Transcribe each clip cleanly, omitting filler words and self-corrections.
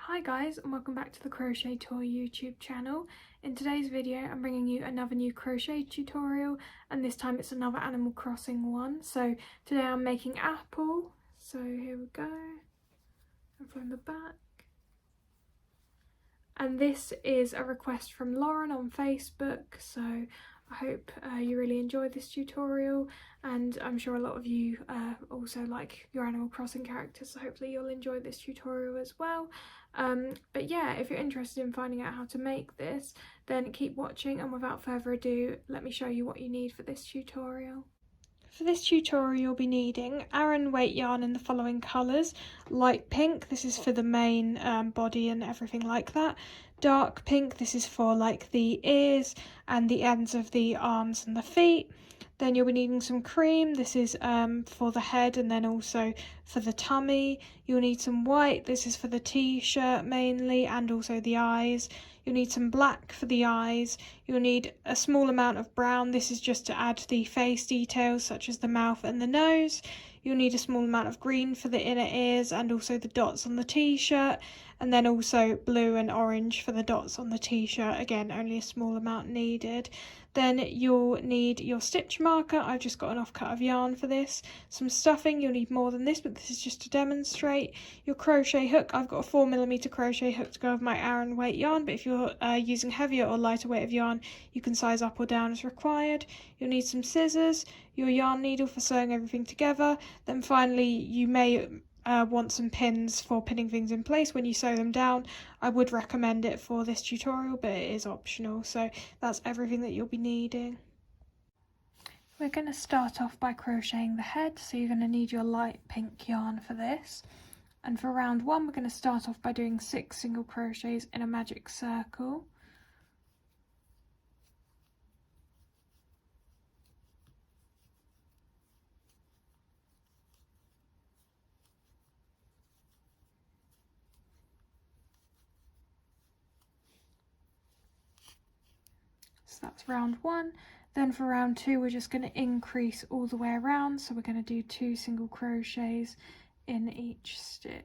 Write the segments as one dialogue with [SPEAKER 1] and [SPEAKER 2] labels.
[SPEAKER 1] Hi guys, and welcome back to the Crochet Toy YouTube channel. In today's video I'm bringing you another new crochet tutorial, and this time it's another Animal Crossing one. So today I'm making Apple, so here we go, and from the back. And this is a request from Lauren on Facebook, so I hope you really enjoyed this tutorial, and I'm sure a lot of you also like your Animal Crossing characters, so hopefully you'll enjoy this tutorial as well. But yeah, if you're interested in finding out how to make this, then keep watching, and without further ado, let me show you what you need for this tutorial. For this tutorial you'll be needing aran weight yarn in the following colours: light pink, this is for the main body and everything like that; dark pink, this is for like the ears and the ends of the arms and the feet. Then you'll be needing some cream, this is for the head and then also for the tummy. You'll need some white, this is for the t-shirt mainly and also the eyes. You'll need some black for the eyes. You'll need a small amount of brown, this is just to add the face details such as the mouth and the nose. You'll need a small amount of green for the inner ears and also the dots on the t-shirt, and then also blue and orange for the dots on the t-shirt, again only a small amount needed. Then you'll need your stitch marker, I've just got an offcut of yarn for this. Some stuffing, you'll need more than this, but this is just to demonstrate. Your crochet hook, I've got a 4mm crochet hook to go with my aran weight yarn, but if you're using heavier or lighter weight of yarn, you can size up or down as required. You'll need some scissors, your yarn needle for sewing everything together. Then finally you may want some pins for pinning things in place when you sew them down. I would recommend it for this tutorial, but it is optional. So that's everything that you'll be needing. We're going to start off by crocheting the head, so you're going to need your light pink yarn for this. And for round one we're going to start off by doing 6 single crochets in a magic circle. So that's round one. Then for round two we're just going to increase all the way around, so we're going to do 2 single crochets in each stitch.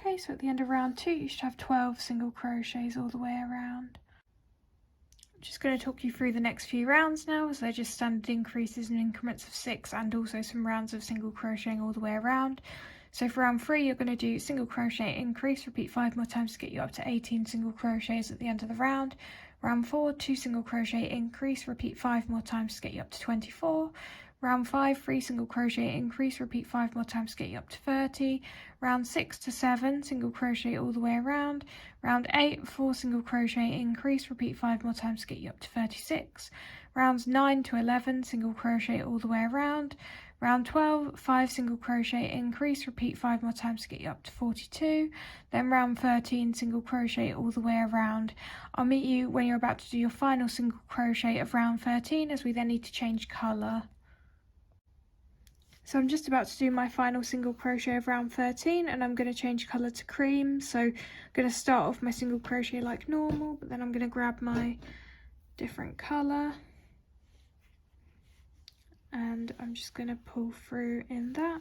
[SPEAKER 1] Okay, so at the end of round two you should have 12 single crochets all the way around. I'm just going to talk you through the next few rounds now, as they're just standard increases in increments of 6 and also some rounds of single crocheting all the way around. So for round 3 you're going to do single crochet increase, repeat 5 more times to get you up to 18 single crochets at the end of the round. Round 4, 2 single crochet increase, repeat 5 more times to get you up to 24. Round 5, 3 single crochet increase, repeat 5 more times to get you up to 30. Round 6 to 7, single crochet all the way around. Round 8, 4 single crochet increase, repeat 5 more times to get you up to 36. Rounds 9 to 11, single crochet all the way around. Round 12, 5 single crochet increase, repeat 5 more times to get you up to 42. Then round 13, single crochet all the way around. I'll meet you when you're about to do your final single crochet of round 13, as we then need to change colour. So I'm just about to do my final single crochet of round 13, and I'm going to change colour to cream. So I'm going to start off my single crochet like normal, but then I'm going to grab my different colour and I'm just going to pull through in that.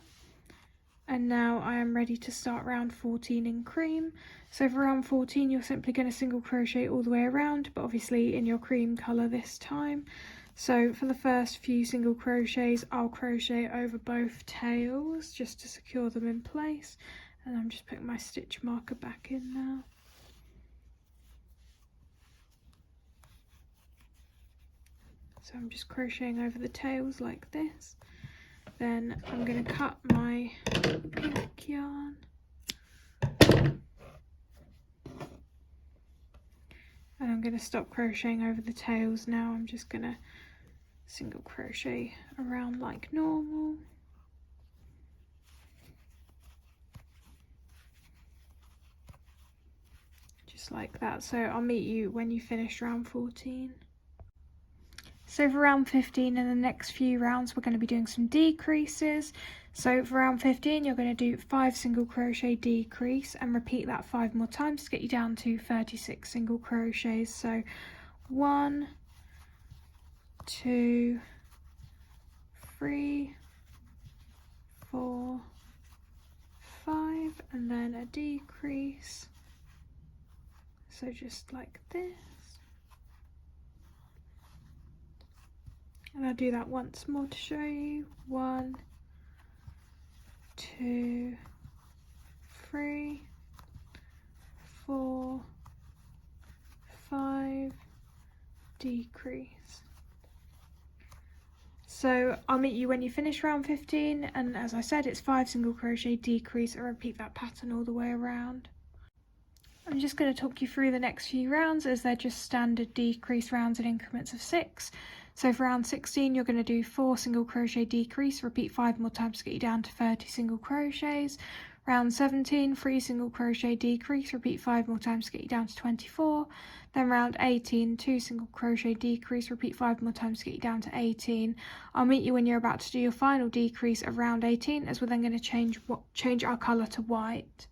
[SPEAKER 1] And now I am ready to start round 14 in cream. So for round 14 you're simply going to single crochet all the way around, but obviously in your cream colour this time. So for the first few single crochets I'll crochet over both tails just to secure them in place, and I'm just putting my stitch marker back in now. So I'm just crocheting over the tails like this. Then I'm going to cut my pink yarn and I'm going to stop crocheting over the tails now. I'm just going to single crochet around like normal. Just like that. So I'll meet you when you finish round 14. So for round 15 and the next few rounds we're going to be doing some decreases. So for round 15 you're going to do 5 single crochet decrease and repeat that 5 more times to get you down to 36 single crochets. So 1, 2, 3, 4, 5, and then a decrease. So just like this. And I'll do that once more to show you. 1, 2, 3, 4, 5, decrease. So I'll meet you when you finish round 15, and as I said, it's 5 single crochet decrease, and repeat that pattern all the way around. I'm just going to talk you through the next few rounds as they're just standard decrease rounds in increments of 6. So for round 16 you're going to do 4 single crochet decrease, repeat 5 more times to get you down to 30 single crochets. Round 17, 3 single crochet decrease, repeat 5 more times to get you down to 24. Then round 18, 2 single crochet decrease, repeat 5 more times to get you down to 18. I'll meet you when you're about to do your final decrease of round 18, as we're then going to change our colour to white.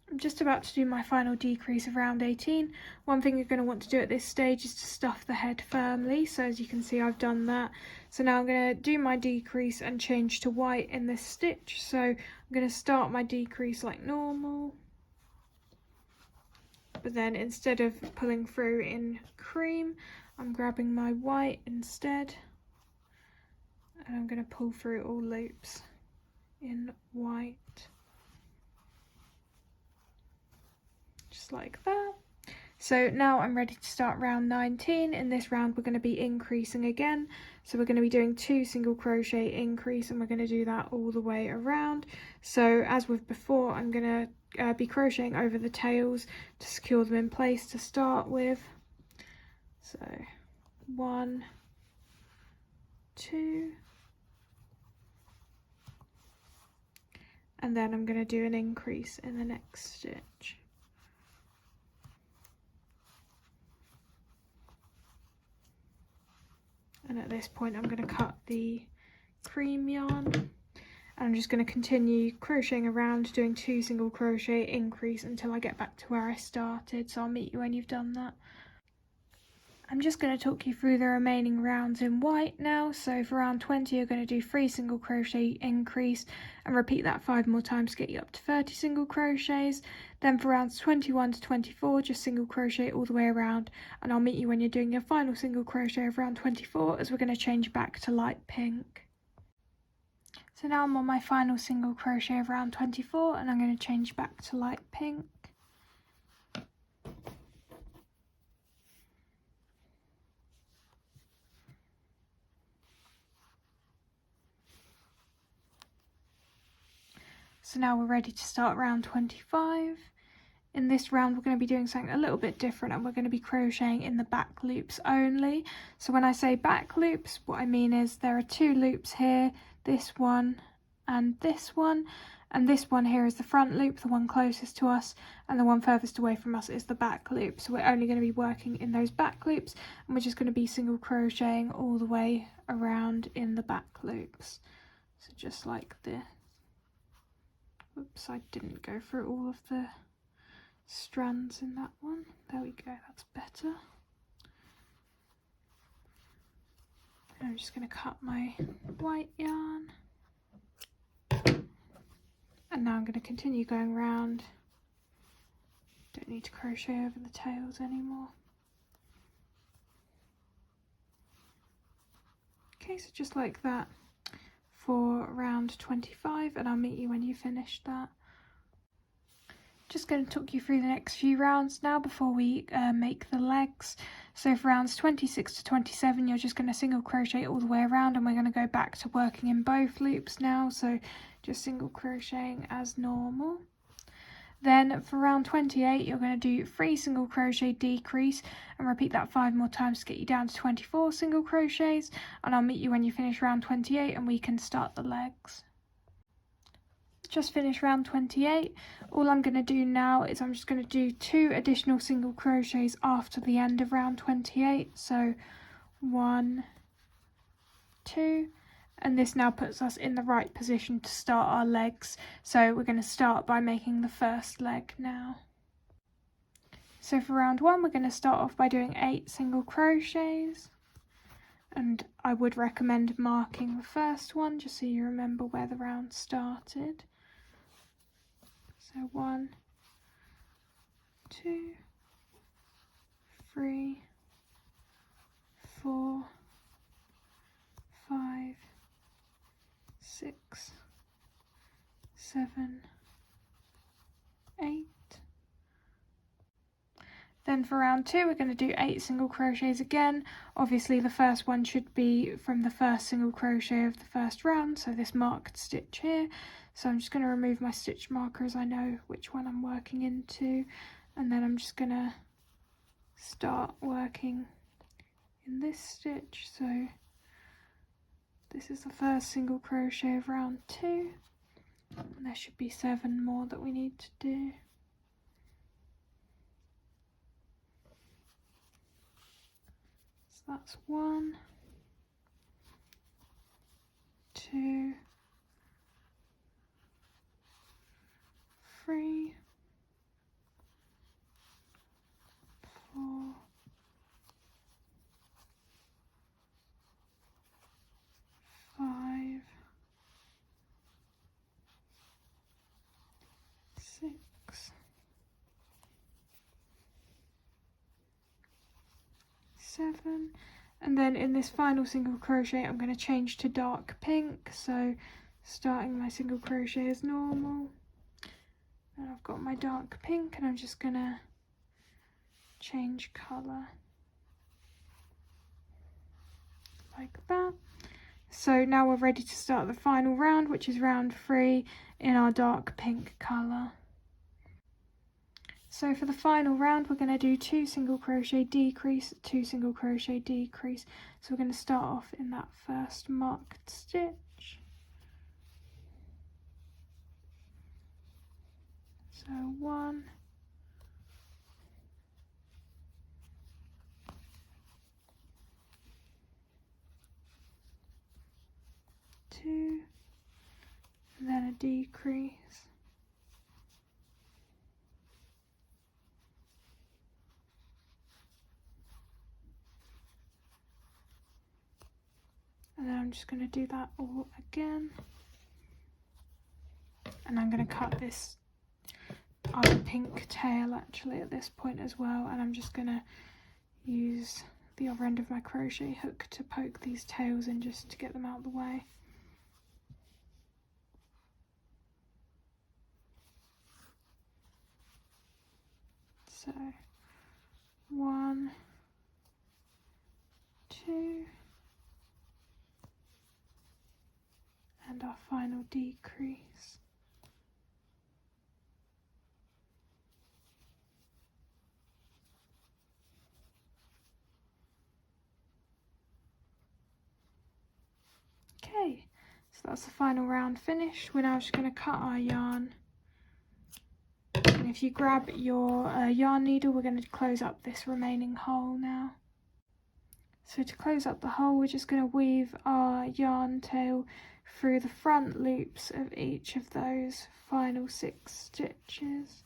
[SPEAKER 1] I'm just about to do my final decrease of round 18. One thing you're going to want to do at this stage is to stuff the head firmly, so as you can see I've done that. So now I'm going to do my decrease and change to white in this stitch. So I'm going to start my decrease like normal, but then instead of pulling through in cream, I'm grabbing my white instead, and I'm going to pull through all loops in white. Just like that. So now I'm ready to start round 19. In this round we're going to be increasing again, so we're going to be doing 2 single crochet increase, and we're going to do that all the way around. So as with before, I'm going to be crocheting over the tails to secure them in place to start with. So 1, 2, and then I'm going to do an increase in the next stitch. And at this point I'm going to cut the cream yarn, and I'm just going to continue crocheting around, doing 2 single crochet increase until I get back to where I started. So I'll meet you when you've done that. I'm just going to talk you through the remaining rounds in white now. So for round 20 you're going to do 3 single crochet increase and repeat that 5 more times to get you up to 30 single crochets. Then for rounds 21 to 24 just single crochet all the way around, and I'll meet you when you're doing your final single crochet of round 24, as we're going to change back to light pink. So now I'm on my final single crochet of round 24, and I'm going to change back to light pink. So now we're ready to start round 25. In this round we're going to be doing something a little bit different, and we're going to be crocheting in the back loops only. So when I say back loops, what I mean is there are 2 loops here, this one and this one here is the front loop, the one closest to us, and the one furthest away from us is the back loop. So we're only going to be working in those back loops, and we're just going to be single crocheting all the way around in the back loops. So just like this. Oops, I didn't go through all of the strands in that one. There we go, that's better. And I'm just going to cut my white yarn. And now I'm going to continue going round. Don't need to crochet over the tails anymore. Okay, so just like that for round 25, and I'll meet you when you finish that. Just going to talk you through the next few rounds now before we make the legs. So for rounds 26 to 27 you're just going to single crochet all the way around, and we're going to go back to working in both loops now, so just single crocheting as normal. Then for round 28, you're going to do 3 single crochet decrease and repeat that 5 more times to get you down to 24 single crochets, and I'll meet you when you finish round 28 and we can start the legs. Just finished round 28. All I'm going to do now is I'm just going to do 2 additional single crochets after the end of round 28. So 1, 2, and this now puts us in the right position to start our legs. So we're going to start by making the first leg now. So for round 1, we're going to start off by doing 8 single crochets, and I would recommend marking the first one just so you remember where the round started. So 1, 2, 3, 4, 5, 6, 7, 8. Then for round 2, we're going to do 8 single crochets again. Obviously the first one should be from the first single crochet of the first round, so this marked stitch here. So I'm just going to remove my stitch marker as I know which one I'm working into, and then I'm just going to start working in this stitch. So this is the first single crochet of round 2, and there should be 7 more that we need to do. So that's 1, 2, 3, 4, 5, 6, 7, and then in this final single crochet I'm going to change to dark pink, so starting my single crochet as normal, and I've got my dark pink, and I'm just going to change colour like that. So now we're ready to start the final round, which is round 3 in our dark pink colour. So for the final round, we're going to do 2 single crochet decrease, 2 single crochet decrease. So we're going to start off in that first marked stitch. So 1, 2, and then a decrease. And then I'm just going to do that all again. And I'm going to cut this other pink tail actually at this point as well. And I'm just going to use the other end of my crochet hook to poke these tails in just to get them out of the way. So 1, 2, and our final decrease. Okay, so that's the final round finished. We're now just going to cut our yarn. And if you grab your yarn needle, we're going to close up this remaining hole now. So to close up the hole, we're just going to weave our yarn tail through the front loops of each of those final 6 stitches.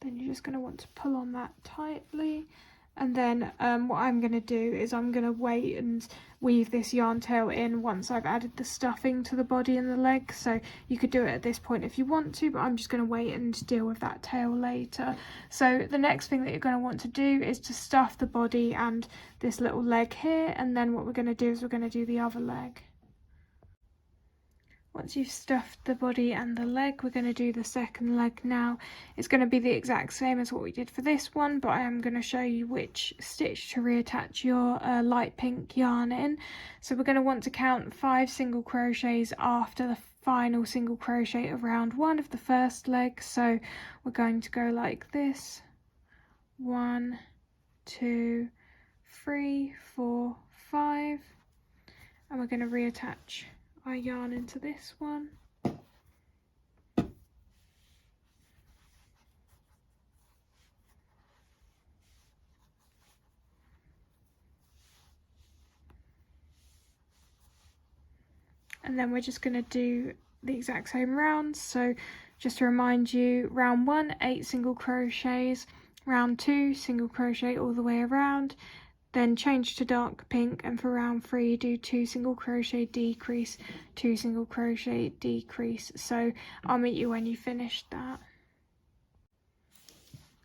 [SPEAKER 1] Then you're just going to want to pull on that tightly, and then what I'm going to do is I'm going to wait and weave this yarn tail in once I've added the stuffing to the body and the legs. So you could do it at this point if you want to, but I'm just going to wait and deal with that tail later. So the next thing that you're going to want to do is to stuff the body and this little leg here, and then what we're going to do is we're going to do the other leg. Once you've stuffed the body and the leg, we're going to do the second leg now. It's going to be the exact same as what we did for this one, but I am going to show you which stitch to reattach your light pink yarn in. So we're going to want to count 5 single crochets after the final single crochet of round 1 of the first leg. So we're going to go like this: 1, 2, 3, 4, 5, and we're going to reattach our yarn into this one. And then we're just going to do the exact same rounds. So just to remind you, round 1, 8 single crochets, round 2, single crochet all the way around, then change to dark pink, and for round 3 do 2 single crochet decrease, 2 single crochet decrease. So I'll meet you when you finish that.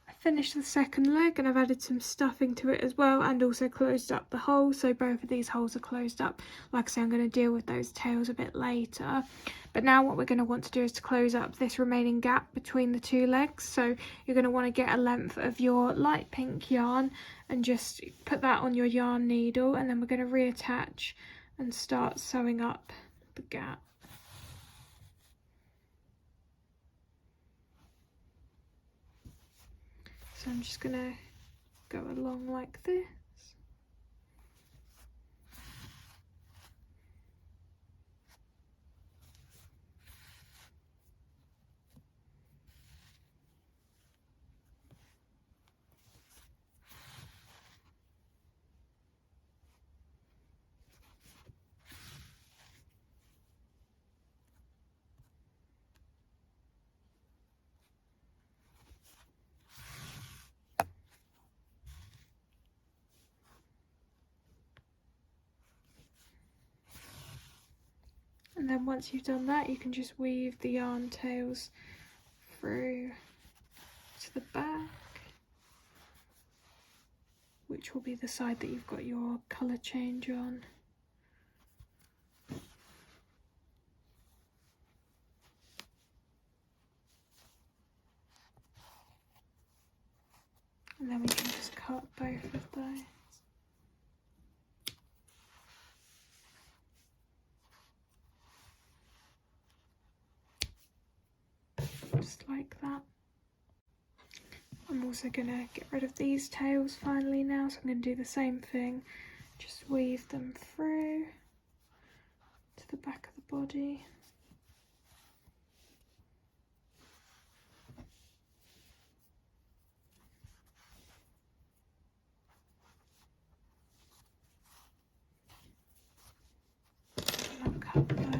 [SPEAKER 1] I finished the second leg and I've added some stuffing to it as well, and also closed up the hole, so both of these holes are closed up. Like I say, I'm going to deal with those tails a bit later, but now what we're going to want to do is to close up this remaining gap between the 2 legs. So you're going to want to get a length of your light pink yarn and just put that on your yarn needle, and then we're going to reattach and start sewing up the gap. So I'm just going to go along like this. And then once you've done that, you can just weave the yarn tails through to the back, which will be the side that you've got your colour change on. And then we can just cut both of those. Just like that. I'm also going to get rid of these tails finally now, so I'm going to do the same thing. Just weave them through to the back of the body. And I'll cut those.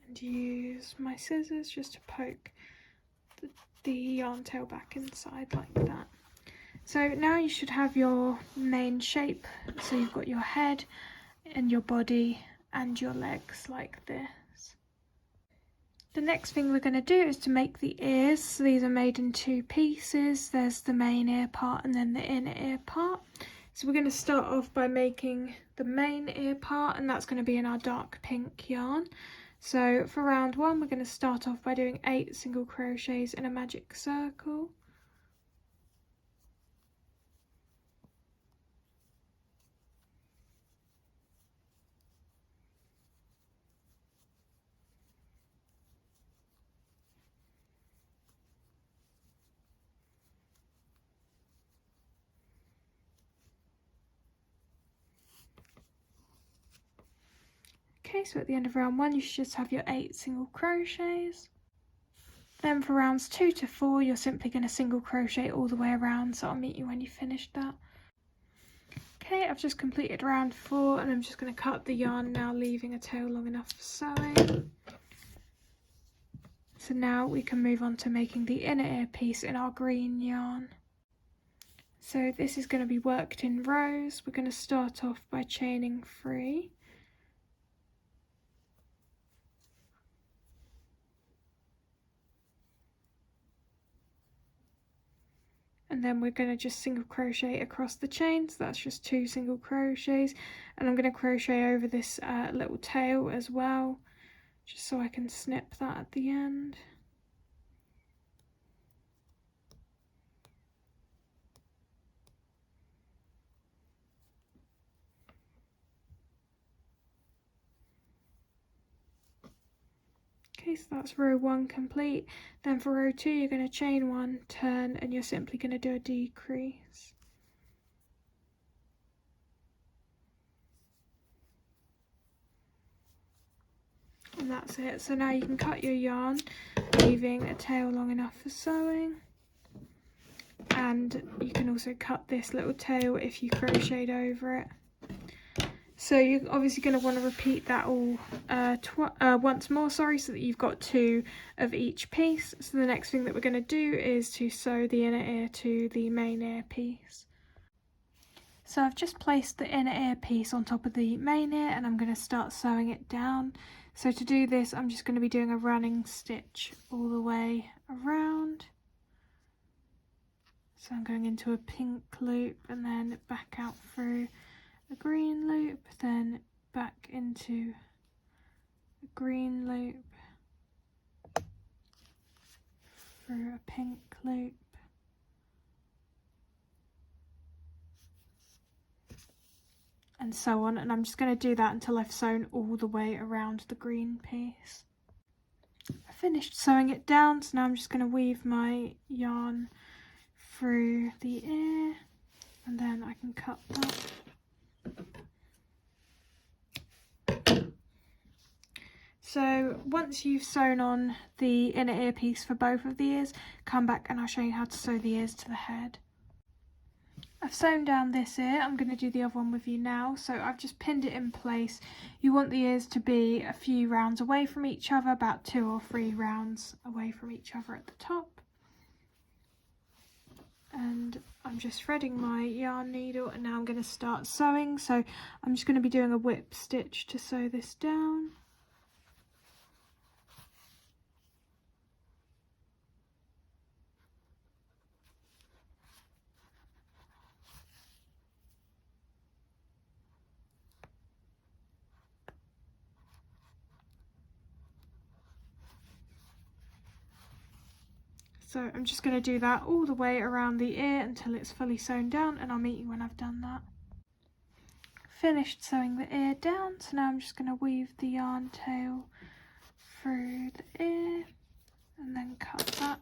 [SPEAKER 1] And use my scissors just to poke the yarn tail back inside like that. So now you should have your main shape. So you've got your head and your body and your legs like this. The next thing we're going to do is to make the ears. So these are made in 2 pieces. There's the main ear part and then the inner ear part. So we're going to start off by making the main ear part, and that's going to be in our dark pink yarn. So for round 1, we're going to start off by doing 8 single crochets in a magic circle. Okay, so at the end of round 1 you should just have your 8 single crochets. Then for rounds 2 to 4 you're simply going to single crochet all the way around, so I'll meet you when you finish that. Okay, I've just completed round 4 and I'm just going to cut the yarn now, leaving a tail long enough for sewing. So now we can move on to making the inner ear piece in our green yarn. So this is going to be worked in rows. We're going to start off by chaining 3. and then we're going to just single crochet across the chain, so that's just 2 single crochets, and I'm going to crochet over this little tail as well, just so I can snip that at the end. Okay, so that's row 1 complete. Then for row 2 you're going to chain 1, turn, and you're simply going to do a decrease. And that's it. So now you can cut your yarn, leaving a tail long enough for sewing. And you can also cut this little tail if you crocheted over it. So you're obviously going to want to repeat that all once more, so that you've got 2 of each piece. So the next thing that we're going to do is to sew the inner ear to the main ear piece. So I've just placed the inner ear piece on top of the main ear, and I'm going to start sewing it down. So to do this, I'm just going to be doing a running stitch all the way around. So I'm going into a pink loop and then back out through a green loop, then back into a green loop, through a pink loop, and so on. And I'm just going to do that until I've sewn all the way around the green piece. I finished sewing it down, so now I'm just going to weave my yarn through the ear, and then I can cut that. So once you've sewn on the inner ear piece for both of the ears, come back and I'll show you how to sew the ears to the head. I've sewn down this ear, I'm going to do the other one with you now. So I've just pinned it in place. You want the ears to be a few rounds away from each other, about 2 or 3 rounds away from each other at the top. And I'm just threading my yarn needle, and now I'm going to start sewing. So I'm just going to be doing a whip stitch to sew this down. So I'm just going to do that all the way around the ear until it's fully sewn down, and I'll meet you when I've done that. Finished sewing the ear down, so now I'm just going to weave the yarn tail through the ear and then cut that.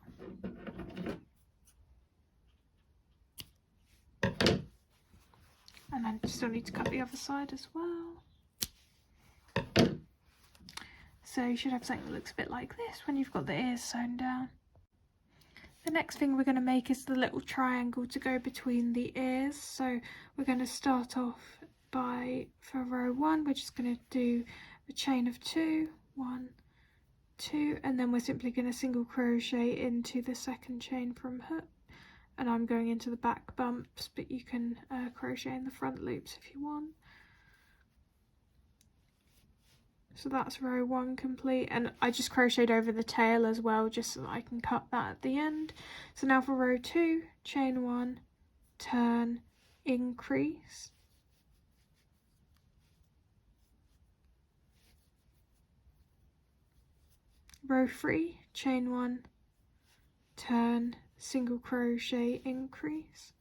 [SPEAKER 1] And then still need to cut the other side as well. So you should have something that looks a bit like this when you've got the ears sewn down. The next thing we're going to make is the little triangle to go between the ears. So we're going to start off by, for row 1, we're just going to do a chain of 2, 1, 2, and then we're simply going to single crochet into the second chain from hook. And I'm going into the back bumps, but you can crochet in the front loops if you want. So that's row 1 complete, and I just crocheted over the tail as well, just so that I can cut that at the end. So now for row 2, chain 1, turn, increase. Row 3, chain 1, turn, single crochet, increase.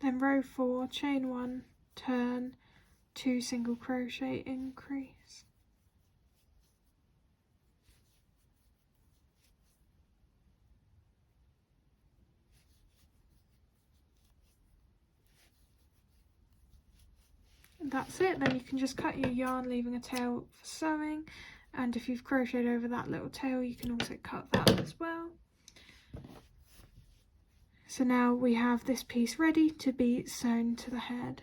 [SPEAKER 1] Then row 4, chain 1, turn, 2 single crochet, increase. And that's it. Then you can just cut your yarn, leaving a tail for sewing, and if you've crocheted over that little tail you can also cut that as well. So now we have this piece ready to be sewn to the head.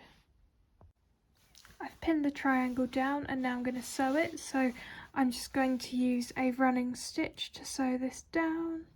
[SPEAKER 1] I've pinned the triangle down and now I'm going to sew it, so I'm just going to use a running stitch to sew this down.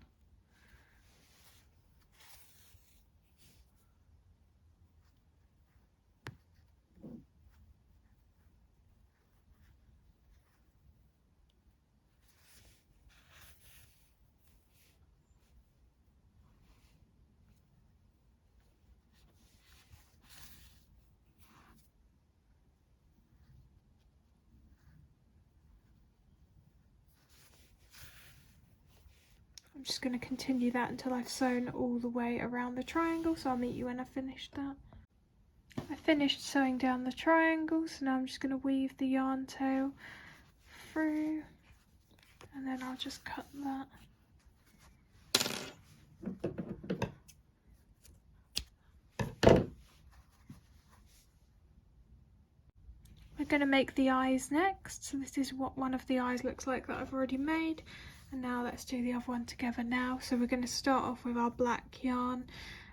[SPEAKER 1] I'm just going to continue that until I've sewn all the way around the triangle, so I'll meet you when I've finished that. I finished sewing down the triangle, so now I'm just going to weave the yarn tail through, and then I'll just cut that. We're going to make the eyes next, so this is what one of the eyes looks like that I've already made, and now let's do the other one together now. So we're going to start off with our black yarn,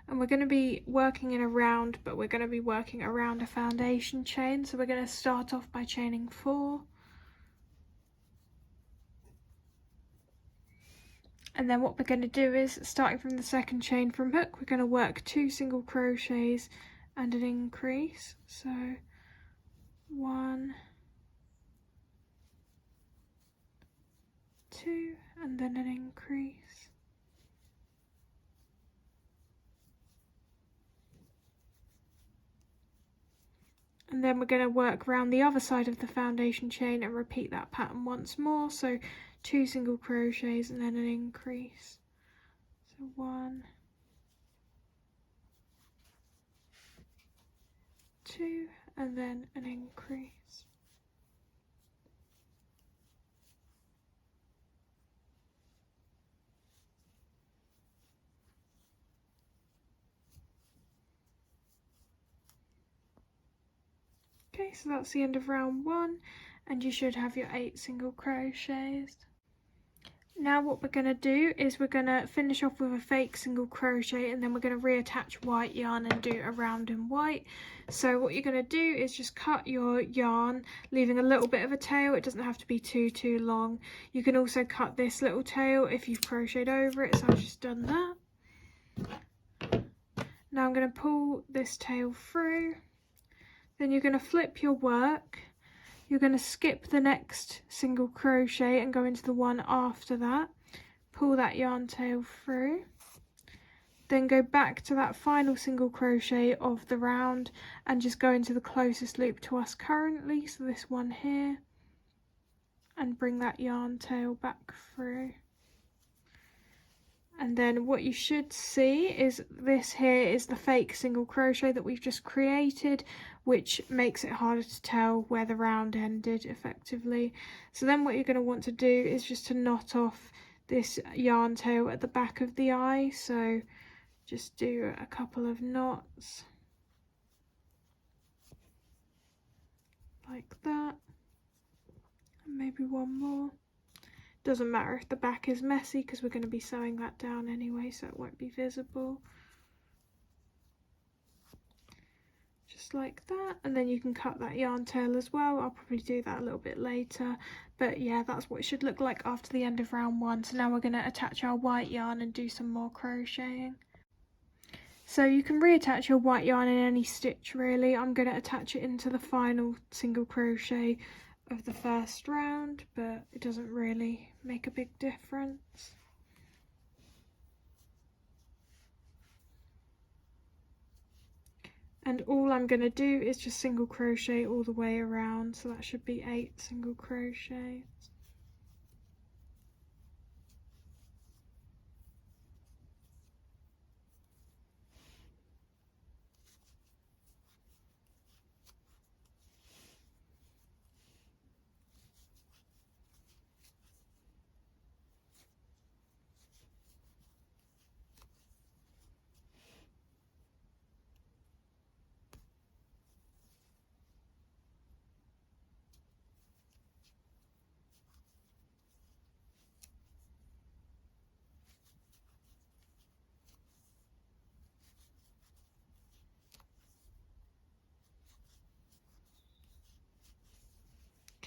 [SPEAKER 1] and we're going to be working in a round, but we're going to be working around a foundation chain. So we're going to start off by chaining 4, and then what we're going to do is, starting from the second chain from hook, we're going to work 2 single crochets and an increase. So 1, 2, and then an increase. And then we're going to work around the other side of the foundation chain and repeat that pattern once more. So 2 single crochets and then an increase. So 1, 2, and then an increase. Okay, so that's the end of round 1, and you should have your 8 single crochets. Now what we're going to do is we're going to finish off with a fake single crochet, and then we're going to reattach white yarn and do a round in white. So what you're going to do is just cut your yarn, leaving a little bit of a tail. It doesn't have to be too long. You can also cut this little tail if you've crocheted over it, so I've just done that. Now I'm going to pull this tail through. Then you're going to flip your work, you're going to skip the next single crochet and go into the one after that, pull that yarn tail through, then go back to that final single crochet of the round and just go into the closest loop to us currently, so this one here, and bring that yarn tail back through. And then what you should see is this here is the fake single crochet that we've just created, which makes it harder to tell where the round ended effectively. So then what you're going to want to do is just to knot off this yarn tail at the back of the eye. So just do a couple of knots like that, and maybe one more. Doesn't matter if the back is messy because we're going to be sewing that down anyway, so it won't be visible. Just like that, and then you can cut that yarn tail as well. I'll probably do that a little bit later, but yeah, that's what it should look like after the end of round 1. So now we're going to attach our white yarn and do some more crocheting. So you can reattach your white yarn in any stitch really. I'm going to attach it into the final single crochet of the first round, but it doesn't really make a big difference. And all I'm going to do is just single crochet all the way around, so that should be 8 single crochets.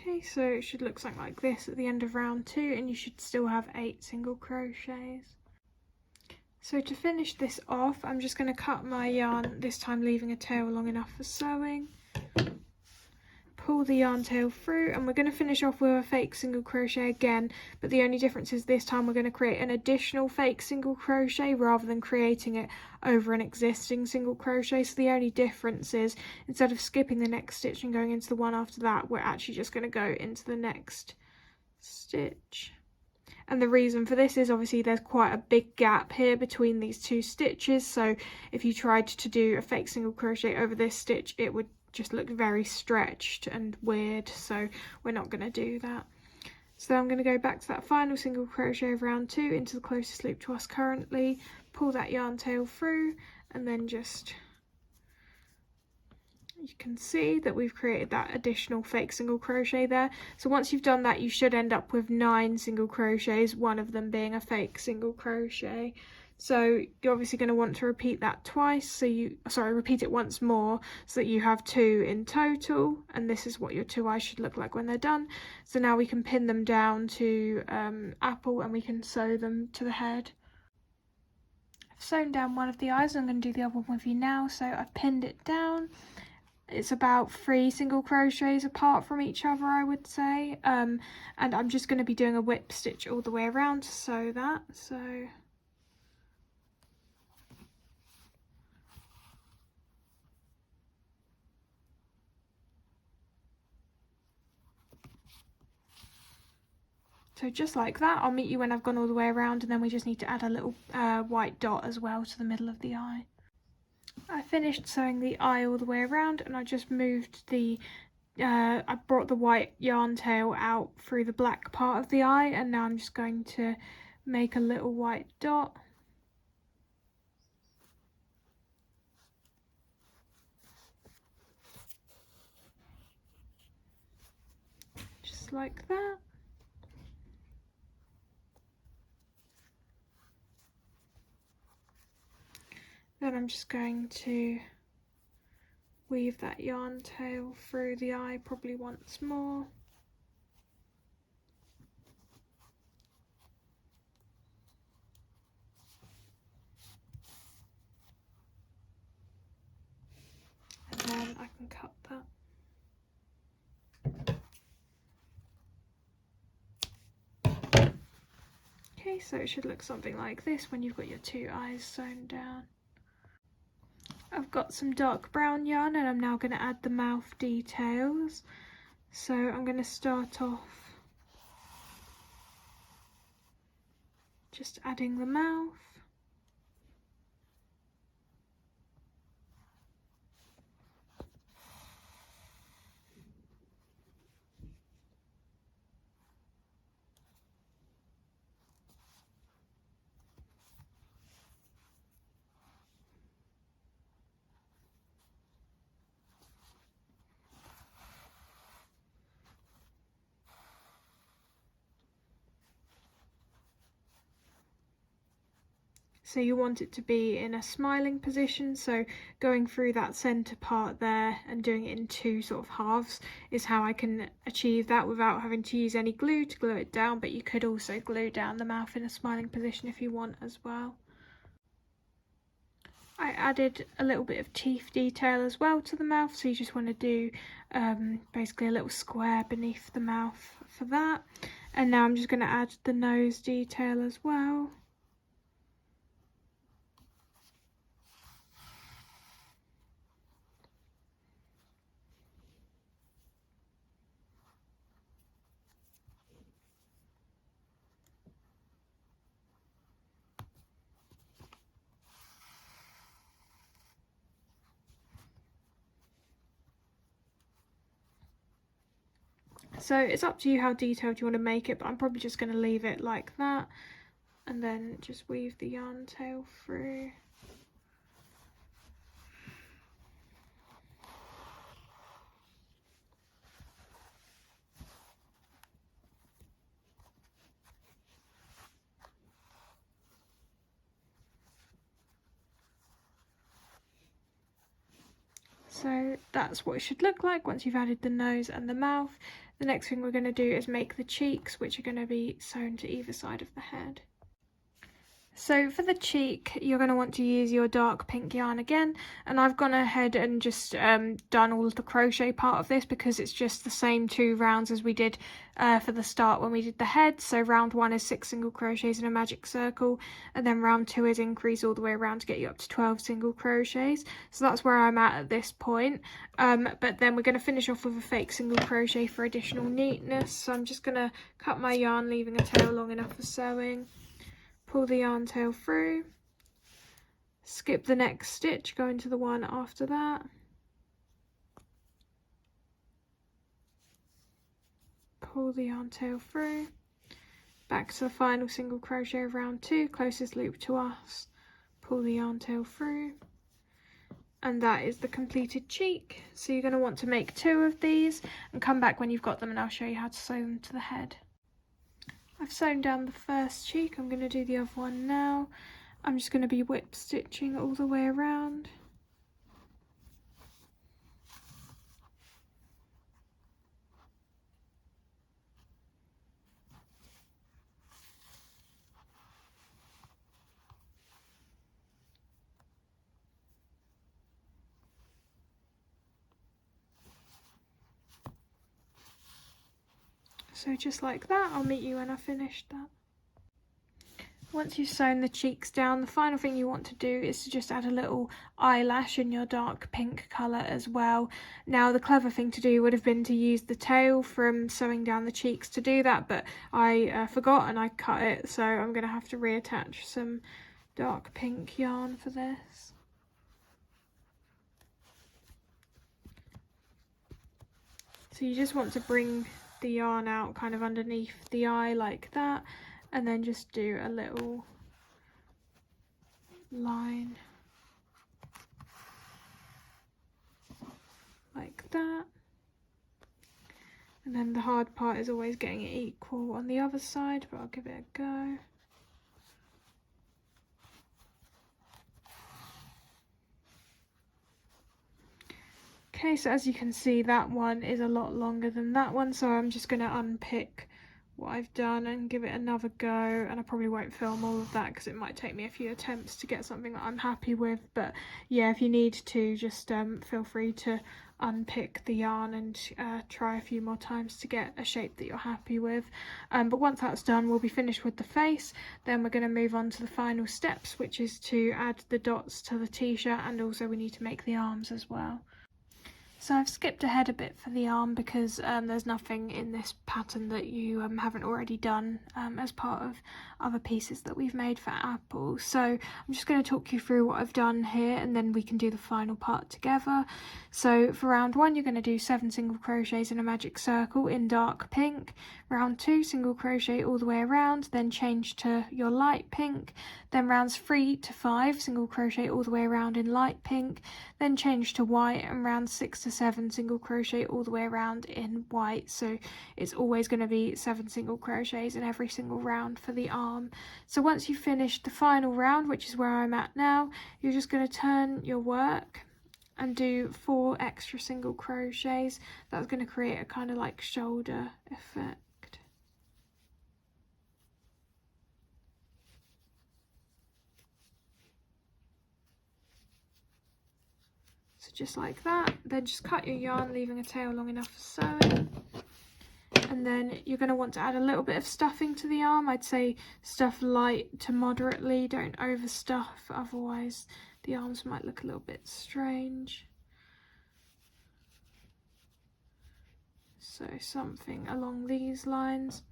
[SPEAKER 1] Okay, so it should look something like this at the end of round 2, and you should still have 8 single crochets. So to finish this off, I'm just going to cut my yarn, this time leaving a tail long enough for sewing. Pull the yarn tail through, and we're going to finish off with a fake single crochet again, but the only difference is this time we're going to create an additional fake single crochet rather than creating it over an existing single crochet. So the only difference is, instead of skipping the next stitch and going into the one after that, we're actually just going to go into the next stitch. And the reason for this is obviously there's quite a big gap here between these two stitches, so if you tried to do a fake single crochet over this stitch, it would just look very stretched and weird, so we're not going to do that. So I'm going to go back to that final single crochet of round 2 into the closest loop to us currently, pull that yarn tail through, and then just, you can see that we've created that additional fake single crochet there. So once you've done that, you should end up with 9 single crochets, one of them being a fake single crochet. So you're obviously going to want to repeat that twice, so repeat it once more so that you have 2 in total, and this is what your 2 eyes should look like when they're done. So now we can pin them down to apple and we can sew them to the head. I've sewn down one of the eyes, and I'm going to do the other one with you now. So I've pinned it down. It's about 3 single crochets apart from each other, I would say, and I'm just going to be doing a whip stitch all the way around to sew that. So just like that, I'll meet you when I've gone all the way around, and then we just need to add a little white dot as well to the middle of the eye. I finished sewing the eye all the way around, and I just moved the, I brought the white yarn tail out through the black part of the eye, and now I'm just going to make a little white dot. Just like that. Then I'm just going to weave that yarn tail through the eye probably once more. And then I can cut that. Okay, so it should look something like this when you've got your 2 eyes sewn down. I've got some dark brown yarn, and I'm now going to add the mouth details. So I'm going to start off just adding the mouth. So you want it to be in a smiling position, so going through that centre part there and doing it in 2 sort of halves is how I can achieve that without having to use any glue to glue it down, but you could also glue down the mouth in a smiling position if you want as well. I added a little bit of teeth detail as well to the mouth, so you just want to do basically a little square beneath the mouth for that. And now I'm just going to add the nose detail as well. So it's up to you how detailed you want to make it, but I'm probably just going to leave it like that and then just weave the yarn tail through. So that's what it should look like once you've added the nose and the mouth. The next thing we're going to do is make the cheeks, which are going to be sewn to either side of the head. So for the cheek, you're going to want to use your dark pink yarn again, and I've gone ahead and just done all of the crochet part of this because it's just the same 2 rounds as we did for the start when we did the head. So round 1 is 6 single crochets in a magic circle, and then round 2 is increase all the way around to get you up to 12 single crochets. So that's where I'm at this point. But then we're going to finish off with a fake single crochet for additional neatness. So I'm just going to cut my yarn, leaving a tail long enough for sewing. Pull the yarn tail through, skip the next stitch, go into the one after that, pull the yarn tail through, back to the final single crochet of round 2, closest loop to us, pull the yarn tail through, and that is the completed cheek. So you're going to want to make 2 of these and come back when you've got them and I'll show you how to sew them to the head. I've sewn down the first cheek, I'm going to do the other one now. I'm just going to be whip stitching all the way around. So just like that, I'll meet you when I've finished that. Once you've sewn the cheeks down, the final thing you want to do is to just add a little eyelash in your dark pink colour as well. Now the clever thing to do would have been to use the tail from sewing down the cheeks to do that, but I forgot and I cut it, so I'm going to have to reattach some dark pink yarn for this. So you just want to bring the yarn out kind of underneath the eye like that, and then just do a little line like that. And then the hard part is always getting it equal on the other side, but I'll give it a go. Okay, so as you can see, that one is a lot longer than that one, so I'm just going to unpick what I've done and give it another go, and I probably won't film all of that because it might take me a few attempts to get something that I'm happy with. But yeah, if you need to, just feel free to unpick the yarn and try a few more times to get a shape that you're happy with. But once that's done, we'll be finished with the face. Then we're going to move on to the final steps, which is to add the dots to the t-shirt, and also we need to make the arms as well. So I've skipped ahead a bit for the arm because there's nothing in this pattern that you haven't already done as part of other pieces that we've made for Apple. So I'm just going to talk you through what I've done here, and then we can do the final part together. So for round 1, you're going to do 7 single crochets in a magic circle in dark pink. Round 2, single crochet all the way around, then change to your light pink. Then rounds 3 to 5, single crochet all the way around in light pink, then change to white, and rounds 6 to 7, single crochet all the way around in white. So it's always going to be 7 single crochets in every single round for the arm. So once you've finished the final round, which is where I'm at now, you're just going to turn your work and do 4 extra single crochets. That's going to create a kind of like shoulder effect. So just like that, then just cut your yarn, leaving a tail long enough for sewing. And then you're going to want to add a little bit of stuffing to the arm. I'd say stuff light to moderately, don't overstuff, otherwise the arms might look a little bit strange. So something along these lines.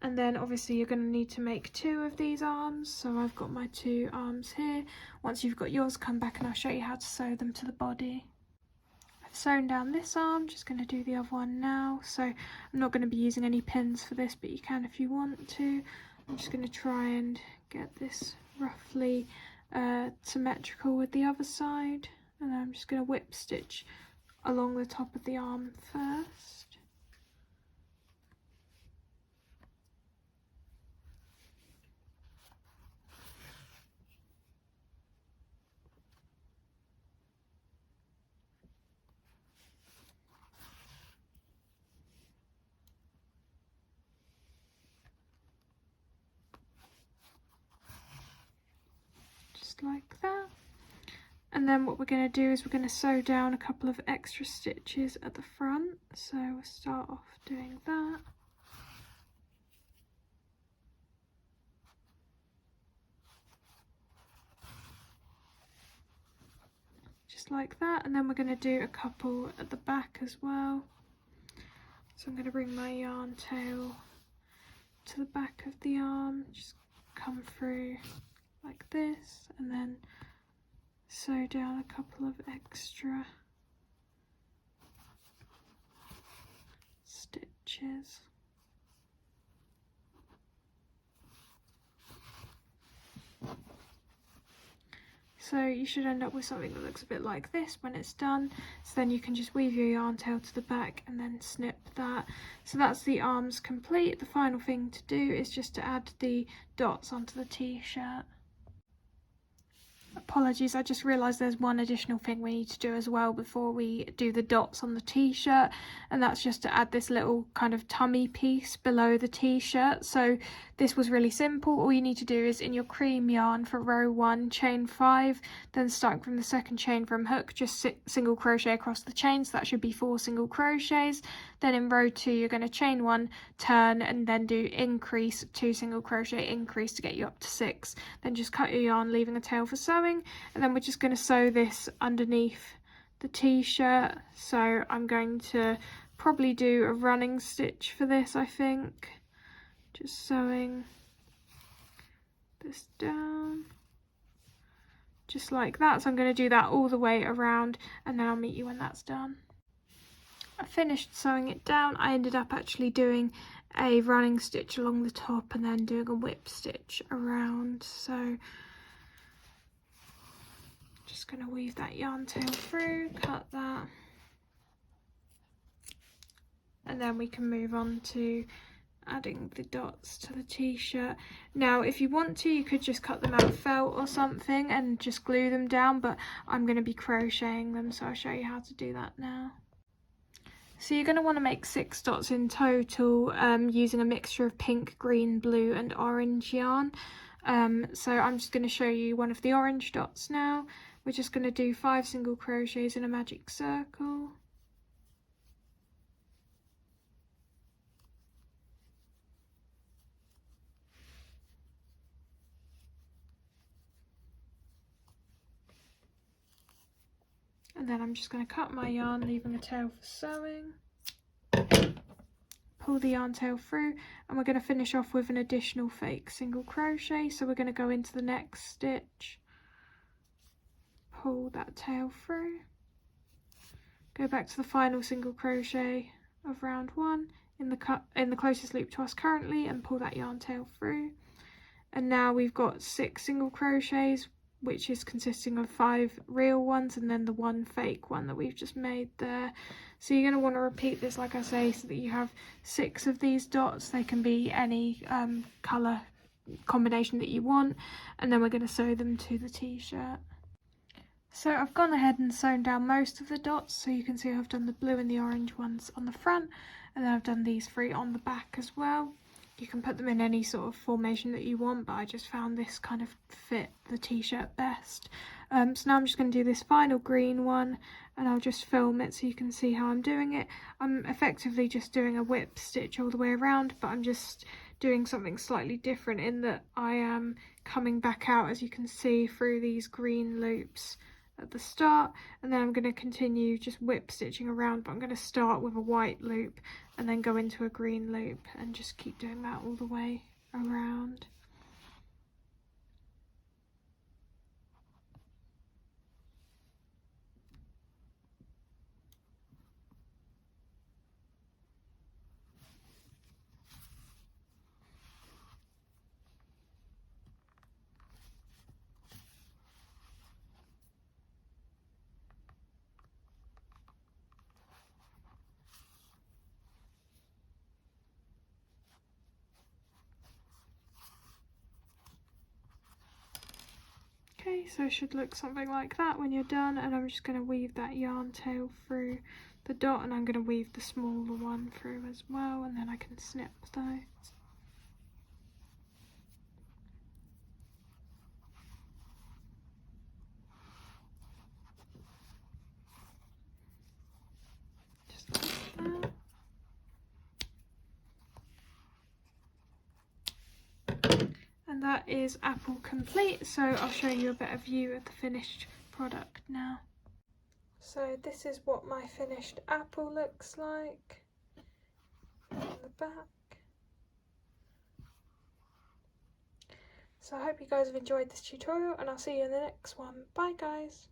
[SPEAKER 1] And then obviously you're going to need to make 2 of these arms, so I've got my 2 arms here. Once you've got yours, come back and I'll show you how to sew them to the body. I've sewn down this arm, just going to do the other one now. So I'm not going to be using any pins for this, but you can if you want to. I'm just going to try and get this roughly symmetrical with the other side, and then I'm just going to whip stitch along the top of the arm first. And then what we're going to do is we're going to sew down a couple of extra stitches at the front. So we'll start off doing that. Just like that, and then we're going to do a couple at the back as well. So I'm going to bring my yarn tail to the back of the arm, just come through like this, and then sew down a couple of extra stitches. So you should end up with something that looks a bit like this when it's done. So then you can just weave your yarn tail to the back and then snip that. So that's the arms complete. The final thing to do is just to add the dots onto the t-shirt. Apologies, I just realised there's one additional thing we need to do as well before we do the dots on the t-shirt, and that's just to add this little kind of tummy piece below the t-shirt. So this was really simple. All you need to do is in your cream yarn for row 1 chain 5, then starting from the second chain from hook, just single crochet across the chain, so that should be 4 single crochets. Then in row 2 you're going to chain 1, turn, and then do increase, 2 single crochet, increase to get you up to 6. Then just cut your yarn, leaving a tail for sewing, and then we're just going to sew this underneath the t-shirt. So I'm going to probably do a running stitch for this, I think. Just sewing this down just like that. So I'm going to do that all the way around, and then I'll meet you when that's done. I finished sewing it down. I ended up actually doing a running stitch along the top and then doing a whip stitch around. So just going to weave that yarn tail through, cut that, and then we can move on to adding the dots to the t-shirt. Now if you want to, you could just cut them out of felt or something and just glue them down, but I'm going to be crocheting them, so I'll show you how to do that now. So you're going to want to make 6 dots in total, using a mixture of pink, green, blue and orange yarn. So I'm just going to show you one of the orange dots now. We're just going to do 5 single crochets in a magic circle. And then I'm just going to cut my yarn, leaving a tail for sewing. Pull the yarn tail through, and we're going to finish off with an additional fake single crochet. So we're going to go into the next stitch, pull that tail through, go back to the final single crochet of round 1 in the closest loop to us currently, and pull that yarn tail through. And now we've got 6 single crochets, which is consisting of 5 real ones and then the 1 fake one that we've just made there. So you're going to want to repeat this, like I say, so that you have 6 of these dots. They can be any colour combination that you want, and then we're going to sew them to the t-shirt. So I've gone ahead and sewn down most of the dots, so you can see I've done the blue and the orange ones on the front, and then I've done these 3 on the back as well. You can put them in any sort of formation that you want, but I just found this kind of fit the t-shirt best. So now I'm just going to do this final green one, and I'll just film it so you can see how I'm doing it. I'm effectively just doing a whip stitch all the way around, but I'm just doing something slightly different in that I am coming back out, as you can see, through these green loops at the start, and then I'm going to continue just whip stitching around, but I'm going to start with a white loop and then go into a green loop and just keep doing that all the way around. Okay, so it should look something like that when you're done, and I'm just going to weave that yarn tail through the dot, and I'm going to weave the smaller one through as well, and then I can snip those. And that is apple complete, so I'll show you a better view of the finished product now. So this is what my finished apple looks like on the back. So I hope you guys have enjoyed this tutorial, and I'll see you in the next one. Bye guys!